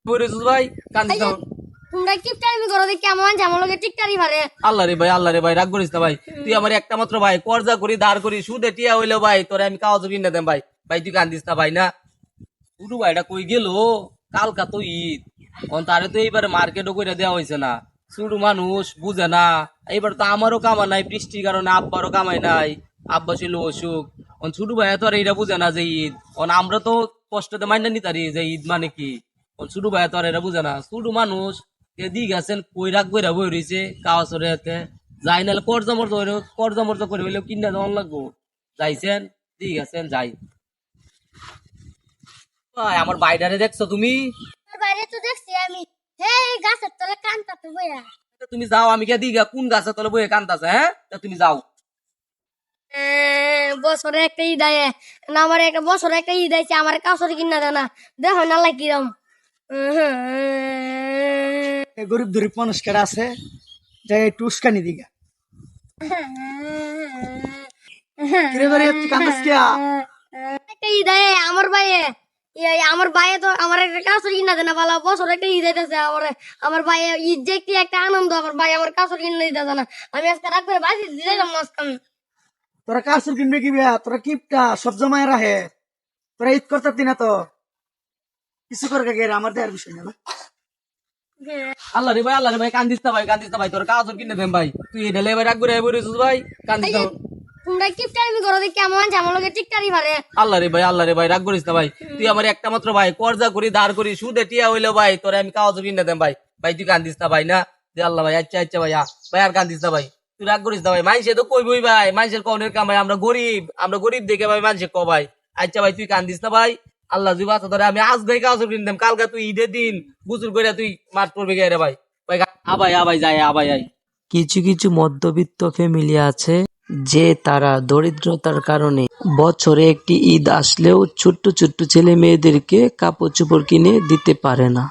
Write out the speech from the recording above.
বইরেছিস ভাই কান্দিস না। তোমরা কিপটামি করো দেখি কেমন যেমন লোকে টিকটারি পারে। আল্লাহ রে ভাই রাগ করিস না ভাই, তুই আমার একটা মাত্র ভাই, কর্জা করি ধার করি সুদে টিয়া হইলো ভাই, তোরে আমি কাগজ কিনে দেন ভাই। ভাই তুই কান্দিস না ভাই না। উডু ভাইটা কই গেল? কালকা তো ঈদ, তারে তো এইবার মার্কেটও করে দেওয়া হয়েছে না। ছোট মানুষ বুঝে না। এইবার তো আমারও কামা নাই বৃষ্টির কারণে, আব্বারও কামাই নাই, আব্বা ছিল অসুখ। ছোট ভাই তো আর এইটা বুঝে না যে ঈদ। আমরা তো কষ্টতে মাইনা নিতারি যে ঈদ মানে কি। ছোট ভাই তো আর এটা বুঝে না। ছোট মানুষ এদিক গেছেন কই রাখ বইরা বই রয়েছে কাওয়াচরে হাতে, যাই নাহলে কর্জা মর্জা করে হইলেও কিনা দেওয়ান লাগবো। যাইছেন দিক গেছেন যাই। ভাই, আমার বাইডারে দেখছো তুমি? বাইরে তো দেখছি আমি, এই গাছের তলে কান্তাতে বইয়া। তুমি যাও, আমি কে দিঘা কোন গাছে তলে বইয়ে কান্দাছে। হ্যাঁ তা তুমি যাও। বছরে একটা ঈদ আয় না, আমার একটা বছরে একটা ঈদ আইছে, আমার কাছরে কিনা দেয় না, দেখো না লাগে কিরম। গরিব গরিব মানুষ কেরা আছে যাই একটু উস্কানি দিগা কিরে বারে তুই কান্দাস কিয়া? একটা ঈদ আয় আমার ভাইয়ে, আমার ভাইয়ে তো আমার একটা কাছরে কিনা দেয় না, ভালো বছর একটা ঈদ আইতেছে আমার, আমার ভাইয়ে ঈদ দেখতে একটা আনন্দ, আমার ভাই আমার কাছরে কিনা দিতেছে না। আমি আজকে রাগ করে বাসি দিলাম মাঝখান। তোরা কাসুর কিনবে কি বিয়া? তোরা কিপটা সব জমায় রাহে, তোরা ঈদ করতে না তো কিছু করে গে আমার দেয়ার বিষয় না। আল্লাহ রে ভাই কান্দিস না ভাই, তোর কাজ কিনে দেন ভাই। তুই এটা লেবে রাখ করে বইরেছিস ভাই, কান্দিস না। তোমরা কিপটামি করো দেখি কেমন যেমন লোকে টিকটারি পারে। আল্লাহ রে ভাই রাগ করিস না ভাই, তুই আমার একটা মাত্র ভাই, কর্জা করি ধার করি সুদে টিয়া হইলো ভাই, তোরে আমি কাগজ কিনে দেন ভাই। ভাই তুই কান্দিস না ভাই না। যে আল্লাহ ভাই, আচ্ছা ভাই ভাই আর কান্দিস না ভাই, তুই রাগ করিস না ভাই। মানুষে তো কইবই ভাই, মানুষের কনের কামাই, আমরা গরিব দেখে ভাই মানুষে ক ভাই। আচ্ছা ভাই তুই কান্দিস না ভাই। আল্লাহ যদি বাঁচা ধরে আমি আজ ভাই কাগজ কিনে দেন, কালকা তুই ঈদের দিন গুজুর করে তুই মাঠ পড়বে গে রে ভাই। ভাই আবাই যায় আবাই আই। কিছু কিছু মধ্যবিত্ত ফ্যামিলি আছে যে তারা দরিদ্রতার কারণে বছরে একটি ঈদ আসলেও ছোট্ট ছোট্ট ছেলে মেয়েদেরকে কাপড় চোপড় কিনে দিতে পারে না।